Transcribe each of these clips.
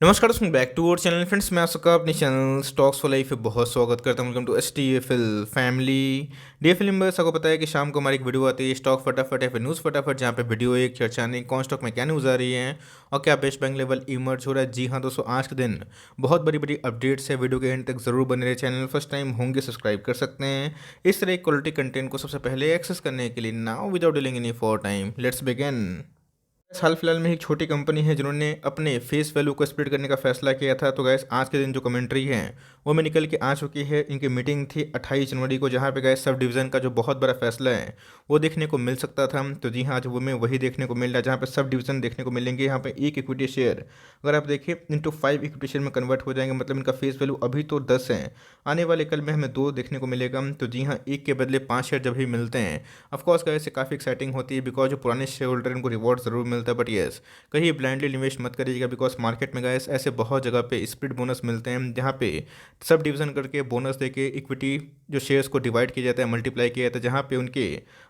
नमस्कार दोस्तों, back to our channel friends. मैं आपका अपने चैनल स्टॉक्स फॉर लाइफ पे बहुत स्वागत करता हूं। Welcome to STFL family. DFL members, आपको पता है कि शाम को हमारी एक वीडियो आती है स्टॉक फटाफट या फिर न्यूज़ फटाफट, जहां पे वीडियो एक चर्चा नहीं कौन स्टॉक में क्या न्यूज़ आ रही है और क्या बेस्ट बैंक लेवल इमर्ज हो रहा है। जी हाँ दोस्तों, आज के दिन बहुत बड़ी बड़ी अपडेट्स है। वीडियो के एंड तक जरूर बने रहे। चैनल फर्स्ट टाइम होंगे सब्सक्राइब कर सकते हैं इस तरह क्वालिटी कंटेंट को सबसे पहले एक्सेस करने के लिए। Now without delaying any for time, let's begin. हाल फिलहाल में एक छोटी कंपनी है जिन्होंने अपने फेस वैल्यू को स्प्लिट करने का फैसला किया था। तो गैस आज के दिन जो कमेंट्री है वो में निकल के आ चुकी है। इनकी मीटिंग थी 28 जनवरी को, जहां पे गैस सब डिवीज़न का जो बहुत बड़ा फैसला है वो देखने को मिल सकता था। तो जी हाँ, आज वो में वही देखने को मिल रहा है, जहाँ पे सब डिवीज़न देखने को मिलेंगे। यहाँ पे एक इक्विटी शेयर अगर आप देखिए इंटू 5 इक्विटी शेयर में कन्वर्ट हो जाएंगे। मतलब इनका फेस वैल्यू अभी तो 10 है, आने वाले कल में हमें 2 देखने को मिलेगा। तो जी हाँ, एक के बदले 5 शेयर जब भी मिलते हैं, ऑफकोर्स गैस काफ़ी एक्साइटिंग होती है, बिकॉज जो पुराने शेयर होल्डर उनको रिवॉर्ड ज़रूर मिलता है। बट येस, कहीं ब्लाइंडली इन्वेस्ट मत करिएगा, बिकॉज मार्केट में गए ऐसे बहुत जगह पे स्प्लिट बोनस मिलते हैं, जहाँ पे सब डिवीजन करके बोनस देके इक्विटी जो शेयर्स को डिवाइड किया जाता है, मल्टीप्लाई किया जाता है, जहाँ पे उनके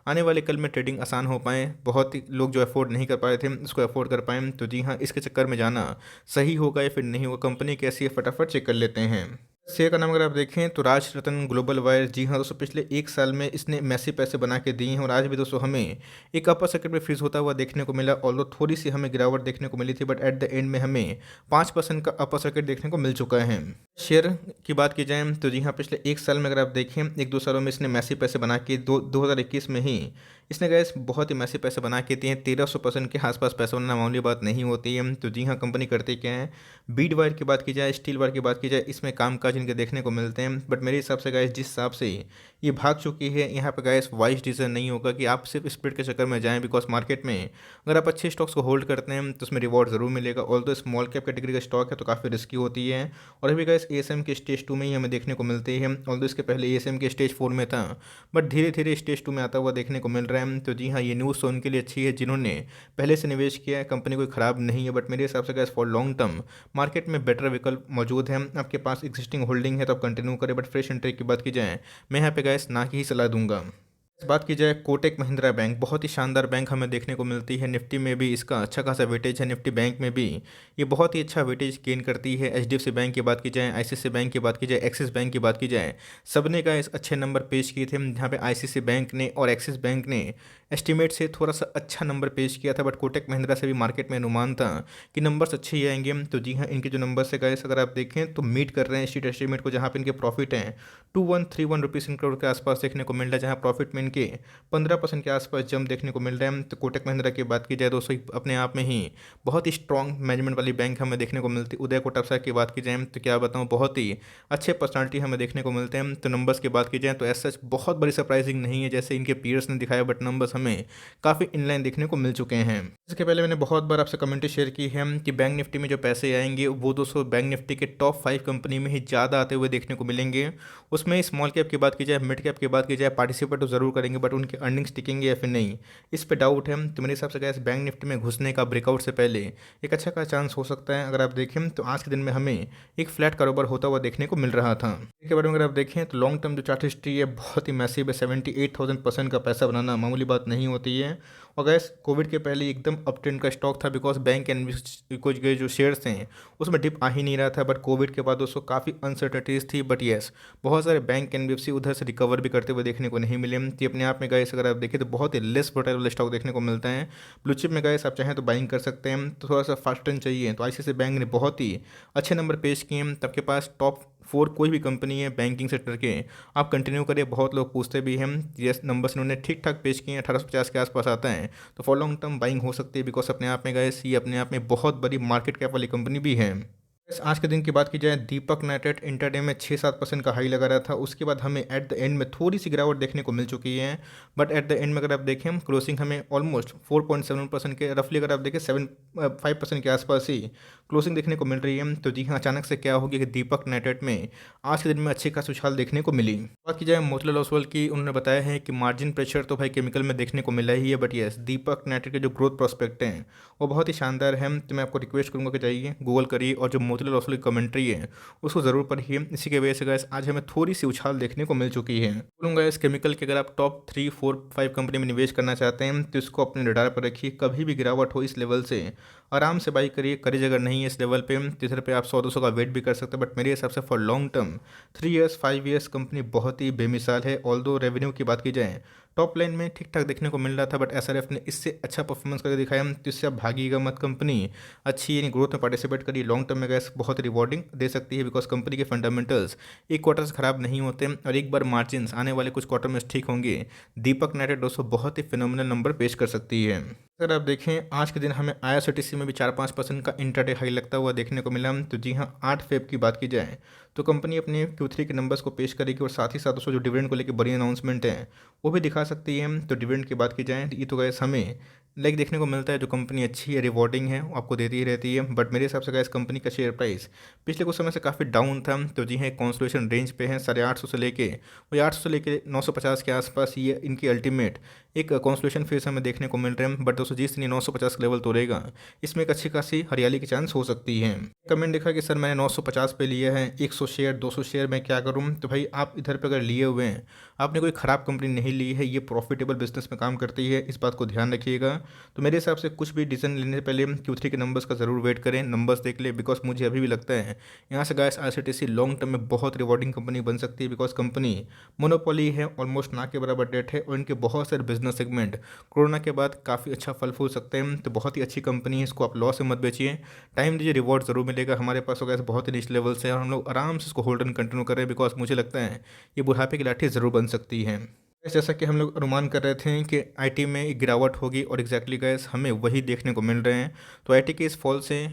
आने वाले कल में ट्रेडिंग आसान हो पाए। बहुत ही लोग जो अफोर्ड नहीं कर पा रहे थे उसको अफोर्ड कर पाए। तो जी हाँ, इसके चक्कर में जाना सही होगा या फिर नहीं होगा, कंपनी कैसी है फटाफट चेक कर लेते हैं। शेयर का नाम अगर आप देखें तो राज रतन ग्लोबल वायर। जी हाँ दोस्तों, पिछले एक साल में इसने मैसी पैसे बना के दिए हैं और आज भी दोस्तों हमें एक अपर सर्किट में फ्रीज होता हुआ देखने को मिला। ऑल्दो थोड़ी सी हमें गिरावट देखने को मिली थी, बट एट द एंड में हमें 5% का अपर सर्किट देखने को मिल चुका है। शेयर की बात की जाए तो जी हाँ, पिछले एक साल में अगर आप देखें, एक दो सालों में इसने मैसी पैसे बना के 2021 में ही इसने गैस बहुत ही मैसी पैसे बना के दिए हैं। 1300% के आसपास पैसा बनाना मामूली बात नहीं होती है। तो जी हाँ, कंपनी करते क्या है, बीड वायर की बात की जाए, स्टील वायर की बात की जाए, इसमें कामकाज इनके देखने को मिलते हैं। बट मेरे हिसाब से गैस जिस हिसाब से ये भाग चुकी है, यहाँ पे गैस वाइज डिसीजन नहीं होगा कि आप सिर्फ स्प्लिट के चक्कर में जाएं, बिकॉज मार्केट में अगर आप अच्छे स्टॉक्स को होल्ड करते हैं तो उसमें रिवॉर्ड जरूर मिलेगा। ऑल तो स्मॉल कैप कैटेगरी का स्टॉक है तो काफ़ी रिस्की होती है, और अभी गैस ASM के स्टेज 2 में ही हमें देखने को मिलती है। ऑल इसके पहले ASM के स्टेज 4 में था, बट धीरे धीरे स्टेज 2 में आता हुआ देखने को मिल रहा है। तो जी हाँ, ये न्यूज़ तो उनके लिए अच्छी है जिन्होंने पहले से निवेश किया है। कंपनी कोई ख़राब नहीं है, बट मेरे हिसाब से gas for long term market में बेटर विकल्प मौजूद है। आपके पास एग्जिस्टिंग होल्डिंग है तो आप कंटिन्यू करें, बट फ्रेश एंट्री की बात की जाए, मैं यहाँ पे गैस ना की ही सलाह दूंगा। बात की जाए कोटक महिंद्रा बैंक, बहुत ही शानदार बैंक हमें देखने को मिलती है। निफ्टी में भी इसका अच्छा खासा वेटेज है, निफ्टी बैंक में भी ये बहुत ही अच्छा वेटेज गेन करती है। HDFC बैंक की बात की जाए, ICICI बैंक की बात की जाए, एक्सिस बैंक की बात की जाए, सबने का इस अच्छे नंबर पेश किए थे। जहाँ पे ICICI बैंक ने और एक्सिस बैंक ने एस्टिमेट से थोड़ा सा अच्छा नंबर पेश किया था, बट कोटक महिंद्रा से भी मार्केट में अनुमान था कि नंबर्स अच्छे ही आएंगे। तो जी हाँ, इनके जो नंबर्स है गाइस अगर आप देखें तो मीट कर रहे हैं स्ट्रीट एस्टिमेट को, जहाँ पे इनके प्रॉफिट हैं 2131 रुपीज़ इन करोड़ के आसपास देखने को मिल रहा है, जहाँ प्रॉफिट में इनके 15% के आसपास जंप देखने को मिल रहा है। तो कोटक महिंद्रा की बात की जाए दोस्तों, अपने आप में ही बहुत ही स्ट्रॉन्ग मैनेजमेंट वाली बैंक हमें देखने को मिलती है। उदय कोटक साहब की बात की जाए तो क्या बताऊँ, बहुत ही अच्छे पर्सनालिटी हमें देखने को मिलते हैं। तो नंबर्स की बात की जाए तो ऐसा बहुत बड़ी सरप्राइजिंग नहीं है जैसे इनके पीयर्स ने दिखाया, बट नंबर्स हमें काफ़ी इनलाइन देखने को मिल चुके हैं। इसके पहले मैंने बहुत बार आपसे कमेंट्री शेयर की है कि बैंक निफ्टी में जो पैसे आएंगे वो दोस्तों बैंक निफ्टी के टॉप 5 कंपनी में ही ज़्यादा आते हुए देखने को मिलेंगे। उसमें स्मॉल कैप की बात की जाए, मिड कैप की बात की जाए, पार्टिसिपेट तो ज़रूर करेंगे, बट उनके अर्निंग्स टिकेंगे या फिर नहीं, इस पे डाउट है। तो मेरे हिसाब से गैस बैंक निफ्टी में घुसने का ब्रेकआउट से पहले एक अच्छा का चांस हो सकता है। अगर आप देखें तो आज के दिन में हमें एक फ्लैट कारोबार होता हुआ देखने को मिल रहा था। इसके बारे में अगर आप देखें तो लॉन्ग टर्म जो चार्ट हिस्ट्री है बहुत ही मैसिव है। 78,000% का पैसा बनाना मामूली बात नहीं होती है। और गैस कोविड के पहले एकदम अप ट्रेंड का स्टॉक था, बिकॉज बैंक एंड कुछ के जो शेयर्स हैं उसमें डिप आ ही नहीं रहा था। बट कोविड के बाद दोस्तों काफ़ी अनसर्टनिटीज़ थी, बट येस बहुत सारे बैंक NBFC उधर से रिकवर भी करते हुए देखने को नहीं मिले। तो अपने आप में गैस अगर आप देखें तो बहुत ही लेस वोटाइल वाले स्टॉक देखने को मिलता है। ब्लू चिप में गैस आप चाहें तो बाइंग कर सकते हैं। तो थोड़ा सा फास्ट टर्न चाहिए तो ICICI बैंक ने बहुत ही अच्छे नंबर पेश किए हैं। तो आपके पास टॉप 4 कोई भी कंपनी है बैंकिंग सेक्टर के, आप कंटिन्यू करिए। बहुत लोग पूछते भी हैं, यस नंबर्स इन्होंने ठीक ठाक पेश किए हैं, 1850 के आसपास आता है, तो फॉर लॉन्ग टर्म बाइंग हो सकती है। बिकॉज अपने आप में गैस ये अपने आप में बहुत बड़ी मार्केट कैप वाली कंपनी भी है। आज के दिन की बात की जाए, दीपक नाइट्रेट इंटरडे में 6-7% का हाई लगा रहा था। उसके बाद हमें एट द एंड में थोड़ी सी गिरावट देखने को मिल चुकी है, बट एट द एंड में अगर आप देखें क्लोजिंग हमें ऑलमोस्ट 4.7% के रफली अगर आप देखें 5% के आसपास ही क्लोजिंग देखने को मिल रही है। तो जी हाँ, अचानक से क्या होगी कि दीपक नाइट्रेट में आज के दिन में अच्छी खासी उछाल देखने को मिली। बात की जाए मोतीलाल ओसवाल की, उन्होंने बताया है कि मार्जिन प्रेशर तो भाई केमिकल में देखने को मिला ही है, बट यस दीपक नाइट्रेट के जो ग्रोथ प्रोस्पेक्ट हैं वो बहुत ही शानदार है। तो मैं आपको रिक्वेस्ट करूँगा कि जाइए गूगल करिए और जो मोतीलाल ओसवाल की कमेंट्री है उसको ज़रूर पढ़िए। इसी की वजह से गैस आज हमें थोड़ी सी उछाल देखने को मिल चुकी है। बोलूँगा इस केमिकल के अगर आप टॉप 3, 4, 5 कंपनी में निवेश करना चाहते हैं तो इसको अपने रडार पर रखिए। कभी भी गिरावट हो इस लेवल से आराम से बाई करिए। करेज अगर नहीं है इस लेवल पे तो इधर पे आप 100-200 का वेट भी कर सकते हैं, बट मेरे हिसाब से for long term 3 years 5 years company बहुत ही बेमिसाल है। ऑल्दो रेवेन्यू की बात की जाए टॉप लाइन में ठीक ठाक देखने को मिल रहा था, बट एसआरएफ ने इससे अच्छा परफॉर्मेंस करके दिखाया, तो इससे आप भागिएगा मत। कंपनी अच्छी यानी ग्रोथ में पार्टिसिपेट करिए। लॉन्ग टर्म में गैस बहुत रिवॉर्डिंग दे सकती है, बिकॉज कंपनी के फंडामेंटल्स एक क्वार्टर से खराब नहीं होते, और एक बार मार्जिन आने वाले कुछ क्वार्टर में ठीक होंगे। दीपक नाइट्रेट दोस्तों बहुत ही फिनोमिनल नंबर पेश कर सकती है। अगर आप देखें आज के दिन हमें आईआरसीटीसी में भी 4-5% का इंट्राडे हाई लगता हुआ देखने को मिला। तो जी हाँ, 8 फेब की बात की जाए तो कंपनी अपने Q3 के नंबर्स को पेश करेगी, और साथ ही साथ उसको जो डिविडेंड को लेकर बड़ी अनाउंसमेंट है वो भी दिखा सकती है। तो डिविडेंड की बात की जाए तो ये तो गैस हमें देखने को मिलता है, जो कंपनी अच्छी है रिवॉर्डिंग है आपको देती ही रहती है। बट मेरे हिसाब से गैस कंपनी का शेयर प्राइस पिछले कुछ समय से काफ़ी डाउन था। तो जी हाँ, कॉन्सोलेशन रेंज पे है 850 से लेके वही 800 से लेके 950 के आसपास ये इनकी अल्टीमेट एक कॉन्सोलेशन फेज हमें देखने को मिल रहे हैं। बट दोस्तों जिस दिन 950 लेवल तोड़ेगा इसमें एक अच्छी खासी हरियाली की चांस हो सकती है। कमेंट देखा कि सर मैंने 950 पे लिया है, 100 शेयर 200 शेयर मैं क्या करूं? तो भाई आप इधर पे अगर लिए हुए हैं, आपने कोई ख़राब कंपनी नहीं ली है, ये प्रॉफिटेबल बिजनेस में काम करती है, इस बात को ध्यान रखिएगा। तो मेरे हिसाब से कुछ भी डिसीजन लेने से पहले Q3 के नंबर्स का ज़रूर वेट करें, नंबर्स देख ले, बिकॉज मुझे अभी भी लगता है यहाँ से गाइस आईआरसीटीसी लॉन्ग टर्म में बहुत रिवॉर्डिंग कंपनी बन सकती है, बिकॉज कंपनी मोनोपोली है, ऑलमोस्ट ना के बराबर डेट है, और इनके बहुत सारे बिजनेस सेगमेंट कोरोना के बाद काफ़ी अच्छा फल फूल सकते हैं। तो बहुत ही अच्छी कंपनी है, इसको आप लॉस से मत बेचिए, टाइम दीजिए, रिवॉर्ड ज़रूर मिलेगा। हमारे पास हो गया बहुत ही निच लेवल से, और हम लोग आराम से इसको होल्ड एंड कंटिन्यू करें, बिकॉज मुझे लगता है ये बुढ़ापे की लाठी ज़रूर बन सकती है। जैसा कि हम लोग अनुमान कर रहे थे कि आईटी में एक गिरावट होगी, और एग्जैक्टली गैस हमें वही देखने को मिल रहे हैं। तो आईटी के इस फॉल से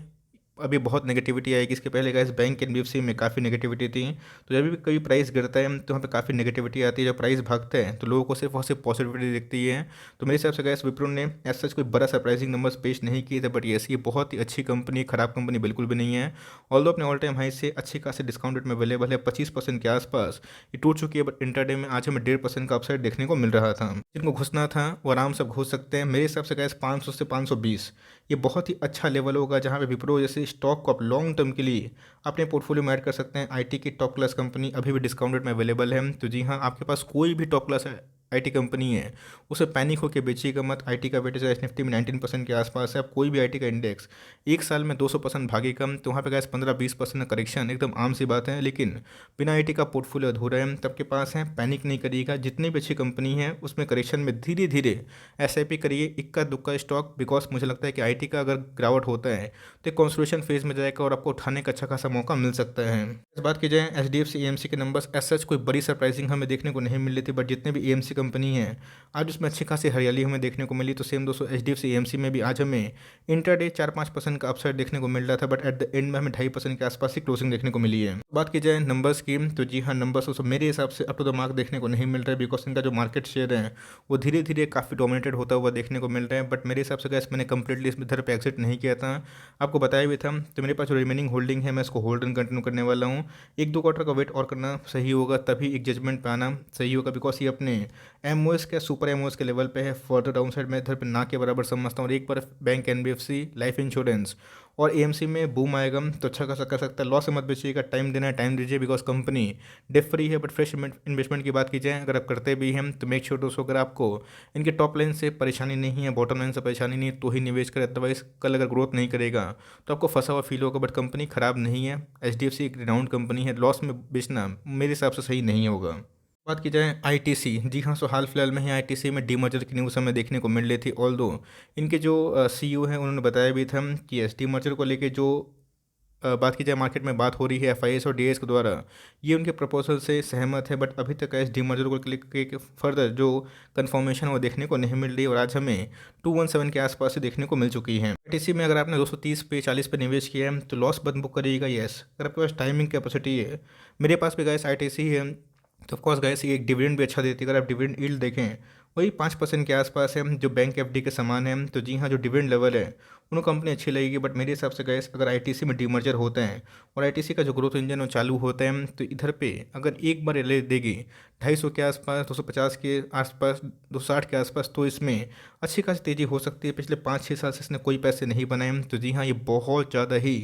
अभी बहुत नेगेटिविटी आएगी। इसके पहले गैस बैंक एनबीएफसी में काफ़ी नेगेटिविटी थी। तो जब भी कभी प्राइस गिरता है तो वहाँ पे काफ़ी नेगेटिविटी आती है। जब प्राइस भागता है तो लोगों को सिर्फ और सिर्फ पॉजिटिविटी दिखती है। तो मेरे हिसाब से गैस विप्रो ने एज सच कोई बड़ा सरप्राइजिंग नंबर्स पेश नहीं किए थे, बट येस ये बहुत ही अच्छी कंपनी, खराब कंपनी बिल्कुल भी नहीं है। ऑल्दो अपने ऑल टाइम हाई से अच्छी खासी डिस्काउंट रेट में अवेलेबल है, 25% के आसपास ये टूट चुकी है। बट इंटरडे में आज हमें 1.5% का अपसाइड देखने को मिल रहा था। जिनको घुसना था वो आराम से घुस सकते हैं। मेरे हिसाब से गैस 500 से 520 ये बहुत ही अच्छा लेवल होगा, जहाँ पे विप्रो जैसे स्टॉक को आप लॉन्ग टर्म के लिए अपने पोर्टफोलियो में ऐड कर सकते हैं। आईटी की टॉप क्लास कंपनी अभी भी डिस्काउंट रेट में अवेलेबल है। तो जी हाँ, आपके पास कोई भी टॉप क्लास आईटी कंपनी है उसे पैनिक होकर बेचिएगा मत। आईटी का वेटेज एस निफ्टी में 19% के आसपास है। आप कोई भी आईटी का इंडेक्स एक साल में 200% भागेगा, तो वहाँ पे गैस 15-20% करेक्शन एकदम आम सी बात है। लेकिन बिना आईटी का पोर्टफोलियो अधूरा है, तब के पास है, पैनिक नहीं करिएगा। जितनी भी अच्छी कंपनी है उसमें करेक्शन में धीरे धीरे एसआईपी करिए, इक्का दुक्का स्टॉक, बिकॉज मुझे लगता है कि आईटी का अगर गिरावट होता है तो कंसोलिडेशन फेज में जाएगा, और आपको उठाने का अच्छा खासा मौका मिल सकता है। इस बात की जाए एचडीएफसी एएमसी के नंबर्स एज सच कोई बड़ी सरप्राइजिंग हमें देखने को नहीं मिल रही थी, बट जितने भी एएमसी कंपनी है आज उसमें अच्छी खासी हरियाली हमें देखने को मिली। तो सेम दोस्तों एचडीएफसी एएमसी में भी आज हमें इंटरडे 4-5% का अपसाइड देखने को मिल रहा था, बट एट द एंड में हमें 2.5% के आसपास ही क्लोजिंग देखने को मिली है। बात की जाए नंबर्स की तो जी हाँ, नंबर्स दोस्तों मेरे हिसाब से अप टू द मार्क देखने को नहीं मिल रहा है, बिकॉज इनका जो मार्केट शेयर है वो धीरे धीरे काफ़ी डोमिनेटेड होता हुआ देखने को मिल रहा है। बट मेरे हिसाब से गैस मैंने कंप्लीटली इस इधर पे एग्जिट नहीं किया था, आपको बताया भी था। तो मेरे पास जो रिमेनिंग होल्डिंग है मैं इसको होल्ड एंड कंटिन्यू करने वाला हूँ। 1-2 क्वार्टर का वेट और करना सही होगा, तभी एक जजमेंट पे आना सही होगा, बिकॉज ये अपने एमओएस के सुपर एमओएस के लेवल पे है। फर्दर डाउन साइड में इधर पे ना के बराबर समझता हूँ। और एक बार बैंक एनबीएफसी लाइफ इंश्योरेंस और एएमसी में बूम आएगा तो अच्छा खासा कर सकता है। लॉस से मत बेचिएगा, टाइम देना है टाइम दीजिए, बिकॉज कंपनी डेट फ्री है। बट फ्रेश इन्वेस्टमेंट की बात की जाए अगर आप करते भी हैं तो मेक श्योर दोस्तों अगर आपको इनके टॉप लाइन से परेशानी नहीं है, बॉटम लाइन से परेशानी नहीं है, तो ही निवेश करें। अदरवाइज कल अगर ग्रोथ नहीं करेगा तो आपको फंसा हुआ फील होगा। बट कंपनी खराब नहीं है, एचडीएफसी एक रिनाउंड कंपनी है, लॉस में बेचना मेरे हिसाब से सही नहीं होगा। बात की जाए आईटीसी, जी हाँ, सो हाल फिलहाल में ही आईटीसी में डीमर्जर की न्यूज़ हमें देखने को मिल रही थी। ऑल्दो इनके जो सीईओ हैं उन्होंने बताया भी था कि एस डीमर्जर को लेके जो बात की जाए मार्केट में बात हो रही है एफआईएस और डीएस के द्वारा, ये उनके प्रपोजल से सहमत है। बट अभी तक एस डीमर्जर को लेकर फर्दर जो कन्फर्मेशन वो देखने को नहीं मिल रही, और आज हमें 217 के आसपास ही देखने को मिल चुकी है। आईटीसी में अगर आपने 230 पे 40 पे निवेश किया है तो लॉस बंद बुक करिएगा। येस, अगर आपके पास टाइमिंग कैपेसिटी है, मेरे पास भी गैस आईटीसी है, तो ऑफकोर्स गैस ये एक डिविडेंड भी अच्छा देती है। अगर आप डिविडेंड यील्ड देखें वही 5% के आसपास है, जो बैंक एफडी के समान है। तो जी हाँ, जो डिविडेंड लेवल है उनको कंपनी अच्छी लगेगी। बट मेरे हिसाब से गैस अगर आईटीसी में डीमर्जर होता है और आईटीसी का जो ग्रोथ इंजन वो चालू होता है, तो इधर पे अगर एक बार ले देगी 250 के आसपास, 250 के आसपास, 260 के आसपास, तो इसमें अच्छी खासी तेज़ी हो सकती है। पिछले 5-6 साल से इसने कोई पैसे नहीं बनाए। तो जी हाँ, ये बहुत ज़्यादा ही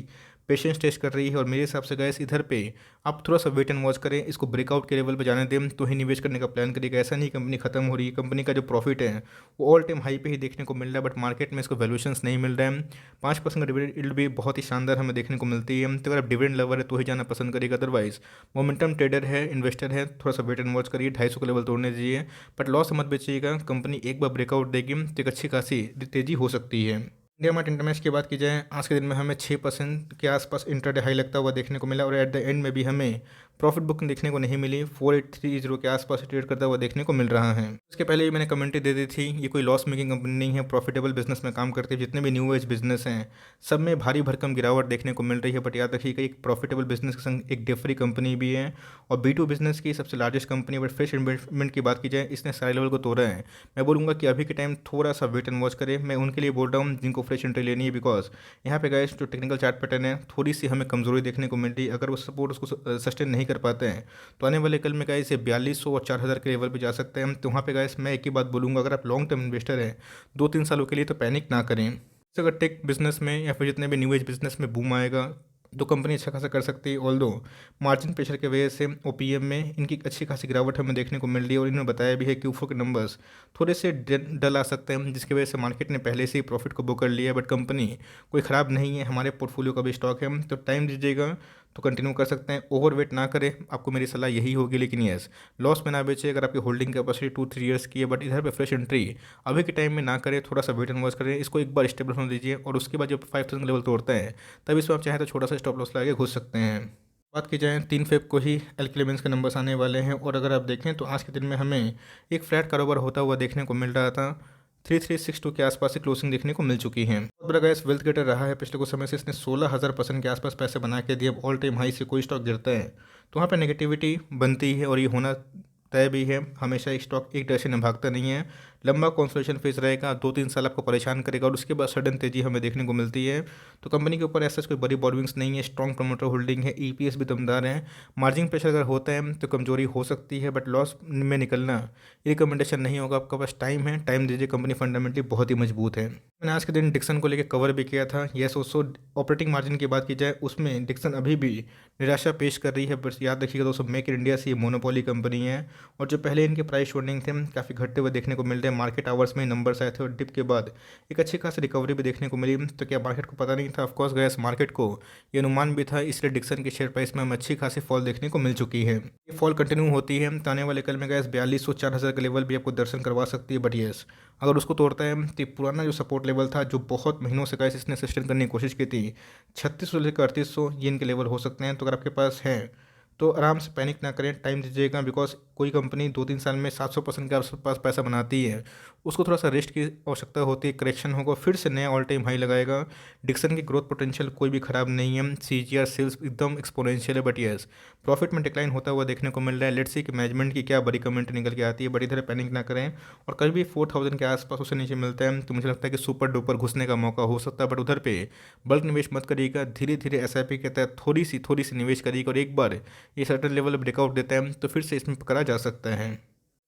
पेशेंस टेस्ट कर रही है और मेरे हिसाब से गैस इधर पे आप थोड़ा सा वेट एंड वॉच करें, इसको ब्रेकआउट के लेवल पे जाने दें तो ही निवेश करने का प्लान करिएगा। ऐसा नहीं कंपनी खत्म हो रही है, कंपनी का जो प्रॉफिट है वो ऑल टाइम हाई पे ही देखने को मिल रहा है, बट मार्केट में इसको वैल्यूएशंस नहीं मिल रहा है। 5% का डिविडेंड यील्ड भी बहुत ही शानदार हमें देखने को मिलती है। तो अगर आप डिविडेंड लवर है तो ही जाना पसंद करिएगा, अदरवाइज मोमेंटम ट्रेडर है, इन्वेस्टर है, थोड़ा सा वेट एंड वॉच करिए, 250 का लेवल तोड़ने दीजिए, बट लॉस मत बेचिएगा। कंपनी एक बार ब्रेकआउट देगी तो एक अच्छी खासी तेजी हो सकती है। इंडिया मार्ट इंटरमेश की बात की जाए, आज के दिन में हमें 6% के आसपास इंटरडे हाई लगता हुआ देखने को मिला और एट द एंड में भी हमें प्रॉफिट बुकिंग देखने को नहीं मिली। 4830 के आसपास ट्रेड करता हुआ देखने को मिल रहा है। उसके पहले ही मैंने कमेंट्री दे दी थी, ये कोई लॉस मेकिंग कंपनी नहीं है, प्रॉफिटेबल बिजनेस में काम करती है। जितने भी न्यू एज बिजनेस हैं सब में भारी भरकम गिरावट देखने को मिल रही है, बट याद रखिएगा एक प्रॉफिटेबल बिजनेस के संग एक डेफ्री कंपनी भी है और B2 बिजनेस की सबसे largest company. But fresh investment की बात की जाए, इसने सारे लेवल को तोड़ा है। मैं बोलूँगा कि अभी के टाइम थोड़ा सा वेट एंड वॉच करें। मैं उनके लिए बोल रहा हूँ जिनको फ्रेश एंट्री लेनी है, बिकॉज यहाँ पे गाइस जो टेक्निकल चार्ट पैटर्न है थोड़ी सी हमें कमजोरी देखने को मिल रही है। अगर वो सपोर्ट उसको सस्टेन नहीं कर पाते हैं तो आने वाले कल में गाइस ये 4200 और 4000 के लेवल पे जा सकते हैं। तो वहाँ पे गाइस मैं एक ही बात बोलूँगा, अगर आप लॉन्ग टर्म इन्वेस्टर हैं 2-3 सालों के लिए तो पैनिक ना करें। अगर टेक बिजनेस में या फिर जितने भी न्यू एज बिजनेस में बूम आएगा तो कंपनी अच्छा खासा कर सकती है। ऑल्दो मार्जिन प्रेशर की वजह से ओपीएम में इनकी अच्छी खासी गिरावट हमें देखने को मिल रही है और इन्होंने बताया भी है कि Q4 के नंबर्स थोड़े से डल आ सकते हैं, जिसकी वजह से मार्केट ने पहले से ही प्रॉफिट को बुक कर लिया है। बट कंपनी कोई ख़राब नहीं है, हमारे पोर्टफोलियो का भी स्टॉक है, तो टाइम दीजिएगा तो कंटिन्यू कर सकते हैं। ओवरवेट ना करें, आपको मेरी सलाह यही होगी। लेकिन यस, लॉस में ना बेचे। अगर आपकी होल्डिंग कैपेसिटी 2-3 ईयर्स की है, बट इधर पे फ्रेश एंट्री अभी के टाइम में ना करें, थोड़ा सा वेट एंड वॉच करें, इसको एक बार स्टेबल होने दीजिए और उसके बाद जब 5000 लेवल तोड़ते हैं तब इसमें आप चाहें तो छोटा सा स्टॉप लॉस लगा के घुस सकते हैं। बात की जाए 3 फेब को ही एल्केलेमेंट्स के नंबर्स आने वाले हैं और अगर आप देखें तो आज के दिन में हमें एक फ्लैट कारोबार होता हुआ देखने को मिल रहा था। 3362 के आसपास से क्लोजिंग देखने को मिल चुकी है। बहुत बड़ा गैस वेल्थ क्रिएटर रहा है पिछले कुछ समय से, इसने 16,000% के आसपास पैसे बना के दिए। अब ऑल टाइम हाई से कोई स्टॉक गिरता है तो वहाँ पे नेगेटिविटी बनती है और ये होना तय भी है। हमेशा एक स्टॉक एक डायरेक्शन में भागता नहीं है, लंबा कंसोलिडेशन फेज रहेगा, 2-3 साल आपको परेशान करेगा और उसके बाद सडन तेजी हमें देखने को मिलती है। तो कंपनी के ऊपर ऐसा कोई बड़ी बॉर्डविंग्स नहीं है, स्ट्रॉन्ग प्रमोटर होल्डिंग है, ईपीएस भी दमदार है। मार्जिन प्रेशर अगर होता है तो कमजोरी हो सकती है, बट लॉस में निकलना रिकमेंडेशन नहीं होगा। आपके पास टाइम है, टाइम दीजिए, कंपनी फंडामेंटली बहुत ही मजबूत है। मैंने आज के दिन डिक्सन को लेकर कवर भी किया था। यस, उसको ऑपरेटिंग मार्जिन की बात की जाए उसमें डिक्सन अभी भी निराशा पेश कर रही है। बस याद रखिएगा दोस्तों, मेक इन इंडिया से ये मोनोपोली कंपनी है और जो पहले इनके प्राइस होल्डिंग थे काफ़ी घटते हुए देखने को मिल रहे हैं। मार्केट आवर्स में नंबर्स आए थे और डिप के बाद एक अच्छी खासी रिकवरी भी देखने को मिली। तो क्या मार्केट को पता नहीं था? ऑफकोर्स गैस मार्केट को ये अनुमान भी था, इसलिए डिक्सन के शेयर प्राइस में हमें अच्छी खासी फॉल देखने को मिल चुकी है। ये फॉल कंटिन्यू होती है तो आने वाले कल में गैस 4200 4000 का लेवल भी आपको दर्शन करवा सकती है। बट यस, अगर उसको तोड़ता है तो पुराना जो सपोर्ट लेवल था जो बहुत महीनों से गैस इसने सस्टेन करने की कोशिश की थी, 3600 लेकर 3800 ये इनके लेवल हो सकते हैं। तो अगर आपके पास है तो आराम से पैनिक ना करें, टाइम दीजिएगा। बिकॉज कोई कंपनी 2-3 साल में 700% के आसपास पैसा बनाती है, उसको थोड़ा सा रेस्ट की आवश्यकता होती है, करेक्शन होगा, फिर से नया ऑल टाइम हाई लगाएगा। डिक्सन की ग्रोथ पोटेंशियल कोई भी खराब नहीं है, CAGR सेल्स एकदम एक्सपोनेंशियल है। बट यस, प्रॉफिट में डिक्लाइन होता हुआ देखने को मिल रहा है। लेट्स सी कि मैनेजमेंट की क्या बड़ी कमेंट निकल के आती है, बट इधर पैनिक ना करें। और कभी भी 4000 के आसपास उसे नीचे मिलता है तो मुझे लगता है कि सुपर डुपर घुसने का मौका हो सकता है। बट उधर पे बल्क निवेश मत करिएगा, धीरे धीरे SIP के तहत थोड़ी सी निवेश करिएगा और एक बार ये सर्टन लेवल ब्रेकआउट देता है तो फिर से इसमें पकड़ा जा सकता है।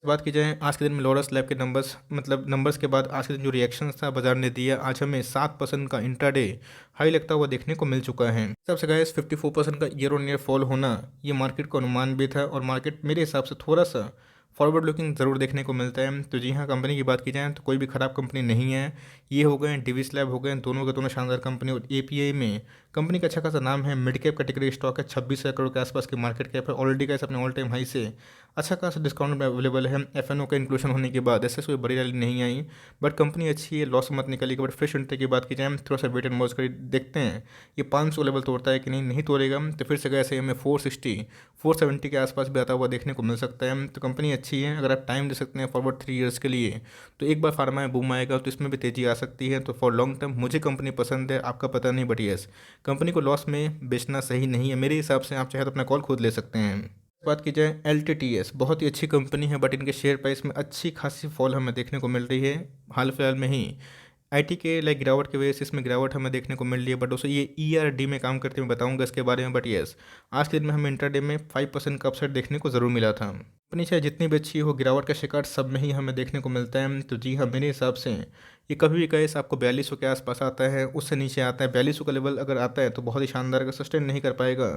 बात की जाए आज के दिन में लॉरस लैब के नंबर्स के बाद आज के दिन जो रिएक्शन था बाजार ने दिया, आज हमें 7% का इंट्राडे हाई लगता हुआ देखने को मिल चुका है। सबसे गाइस 54% का ईयर ऑन ईयर फॉल होना ये मार्केट को अनुमान भी था और मार्केट मेरे हिसाब से थोड़ा सा फॉरवर्ड लुकिंग ज़रूर देखने को मिलता है। तो जी हाँ, कंपनी की बात की जाए तो कोई भी ख़राब कंपनी नहीं है। ये हो गए डिविस लैब हो गए, दोनों के दोनों शानदार कंपनी और API में कंपनी का अच्छा खासा नाम है। मिड कैप कैटेगरी स्टॉक है, 26,000 करोड़ के आसपास की मार्केट कैप है। ऑलरेडी का अपने ऑल टाइम हाई से अच्छा खासा डिस्काउंट में अवेलेबल है। FNO का इंक्लूशन होने के बाद ऐसे कोई बड़ी रैली नहीं आई, बट कंपनी अच्छी है, लॉस मत निकलेगी। बट फ्रेश एंट्री की बात की जाए थोड़ा सा वेट एंड वॉच कर देखते हैं ये 500 लेवल तोड़ता है कि नहीं तोड़ेगा तो फिर से ऐसे हमें 460 470 के आसपास भी आता हुआ देखने को मिल सकता है। तो कंपनी अच्छी है, अगर आप टाइम दे सकते हैं फॉरवर्ड 3 ईयर्स के लिए तो एक बार फार्मा में बूम आएगा तो इसमें भी तेजी आ सकती है। तो फॉर लॉन्ग टर्म मुझे कंपनी पसंद है, आपका पता नहीं, बट यस, कंपनी को लॉस में बेचना सही नहीं है मेरे हिसाब से। आप चाहे तो अपना कॉल खुद ले सकते हैं। बात की जाए LTTS, बहुत ही अच्छी कंपनी है, बट इनके शेयर प्राइस में अच्छी खासी फॉल हमें देखने को मिल रही है। हाल फिलहाल में ही IT के गिरावट की वजह से इसमें गिरावट हमें देखने को मिल रही है। बट उससे ये ERD में काम करते हुए बताऊंगा इसके बारे में। बट यस, आज के दिन में हमें इंट्राडे में 5% का अपसाइड देखने को ज़रूर मिला था। कंपनी चाहे जितनी भी अच्छी हो, गिरावट का शिकार सब में ही हमें देखने को मिलता है। तो जी हाँ, मेरे हिसाब से ये कभी भी गैस आपको 4200 के आसपास आता है, उससे नीचे आता है 4200 का लेवल अगर आता है तो बहुत ही शानदार, अगर सस्टेन नहीं कर पाएगा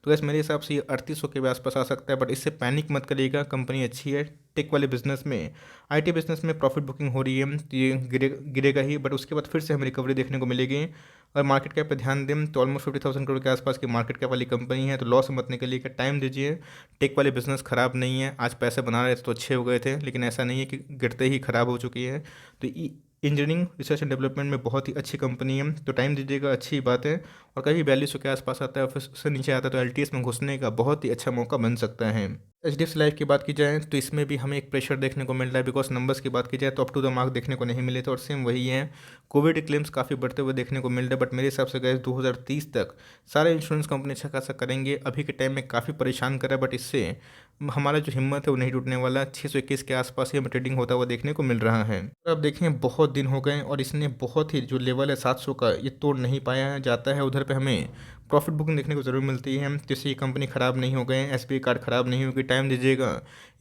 तो गैस मेरे हिसाब से ये 3800 के भी आसपास आ सकता है। बट इससे पैनिक मत करिएगा, कंपनी अच्छी है। टेक वाले बिजनेस में, आईटी बिजनेस में प्रॉफिट बुकिंग हो रही है, तो ये गिरेगा ही, बट उसके बाद फिर से हमें रिकवरी देखने को मिलेगी। और मार्केट कैप पे ध्यान दें तो ऑलमोस्ट 50,000 करोड़ के आसपास की मार्केट कैप वाली कंपनी है, तो लॉस मत निकलिए का टाइम दीजिए। टेक वाले बिजनेस खराब नहीं है, आज पैसे बना रहे थे तो अच्छे हो गए थे, लेकिन ऐसा नहीं है कि गिरते ही खराब हो चुकी है। तो इंजीनियरिंग रिसर्च एंड डेवलपमेंट में बहुत ही अच्छी कंपनी है, तो टाइम दीजिएगा, अच्छी बात है। और कभी 4200 के आसपास आता है, फिर उससे नीचे आता है तो एलटीएस में घुसने का बहुत ही अच्छा मौका बन सकता है। एचडीएफसी लाइफ की बात की जाए तो इसमें भी हमें एक प्रेशर देखने को मिल रहा है, बिकॉज नंबर्स की बात की जाए तो अप टू द मार्क देखने को नहीं मिले थे, और सेम वही है। कोविड क्लेम्स काफ़ी बढ़ते हुए देखने को मिल रहे हैं, बट मेरे हिसाब से गए 2030 तक सारे इंश्योरेंस कंपनी अच्छा खासा करेंगे। अभी के टाइम में काफ़ी परेशान कर रहा है, बट इससे हमारा जो हिम्मत है वो नहीं टूटने वाला। 621 के आसपास ही हमें ट्रेडिंग होता हुआ देखने को मिल रहा है। तो अब देखें, बहुत दिन हो गए और इसने बहुत ही जो लेवल है 700 का, ये तोड़ नहीं पाया जाता है। उधर पे हमें प्रॉफिट बुकिंग देखने को ज़रूर मिलती है, जिससे ये कंपनी ख़राब नहीं हो गए, एसबीआई कार्ड ख़राब नहीं होगी। टाइम दीजिएगा,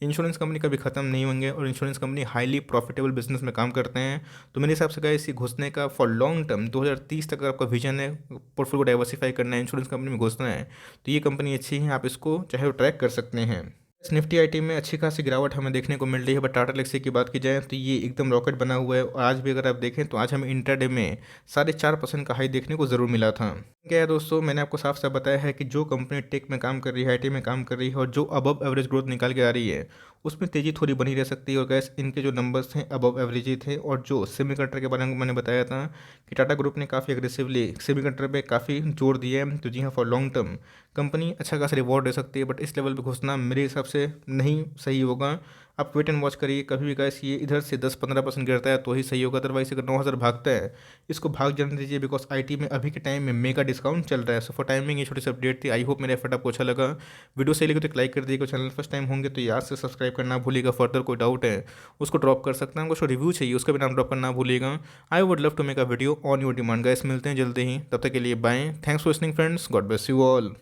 इंश्योरेंस कंपनी कभी ख़त्म नहीं होंगे, और insurance company highly profitable business में काम करते हैं। तो मेरे हिसाब से गाइस इसी घुसने का फॉर लॉन्ग टर्म 2030 तक अगर आपका विजन है, पोर्टफोलियो डाइवर्सिफाई करना है, इंश्योरेंस कंपनी में घुसना है, तो ये कंपनी अच्छी है, आप इसको चाहे वो ट्रैक कर सकते हैं। निफ्टी आईटी में अच्छी खासी गिरावट हमें देखने को मिल रही है, बट टाटा एल्क्सी की बात की जाए तो ये एकदम रॉकेट बना हुआ है। और आज भी अगर आप देखें तो आज हमें इंटरडे में 4.5% का हाई देखने को ज़रूर मिला था। क्या है दोस्तों, मैंने आपको साफ साफ बताया है कि जो कंपनी टेक में काम कर रही है, आईटी में काम कर रही है, और जो अबव एवरेज ग्रोथ निकाल के आ रही है, उसमें तेज़ी थोड़ी बनी रह सकती है। और गैस इनके जो नंबर्स थे अबव एवरेज ही थे। और जो सेमीकंडक्टर के बारे में मैंने बताया था कि टाटा ग्रुप ने काफ़ी एग्रेसिवली सेमीकंडक्टर पे काफ़ी जोर दिया है, तो जी हाँ, फॉर लॉन्ग टर्म कंपनी अच्छा खासा रिवॉर्ड दे सकती है। बट इस लेवल पे घुसना मेरे हिसाब से नहीं सही होगा। आप वेट एंड वॉच करिए, कभी भी गैस ये इधर से 10-15% गिरता है तो ही सही होगा, अदरवाइज अगर 9,000 भागता है इसको भाग जाने दीजिए, बिकॉज आईटी में अभी के टाइम में मेगा डिस्काउंट चल रहा है। सो फॉर टाइमिंग ये छोटी सी अपडेट थी। आई होप मेरा एफर्ट आपको अच्छा लगा। वीडियो सही लगे तो एक लाइक कर दीजिएगा, चैनल फर्स्ट टाइम होंगे तो याद से सब्सक्राइब करना भूलिएगा। फर्दर कोई डाउट है उसको ड्रॉप कर सकते हैं, हमको रिव्यू चाहिए उसका भी नाम ड्रॉप करना भूलिएगा। I would love to make a video on your demand. Guys मिलते हैं जल्दी ही, तब तक के लिए bye. Thanks for listening friends, God bless you all.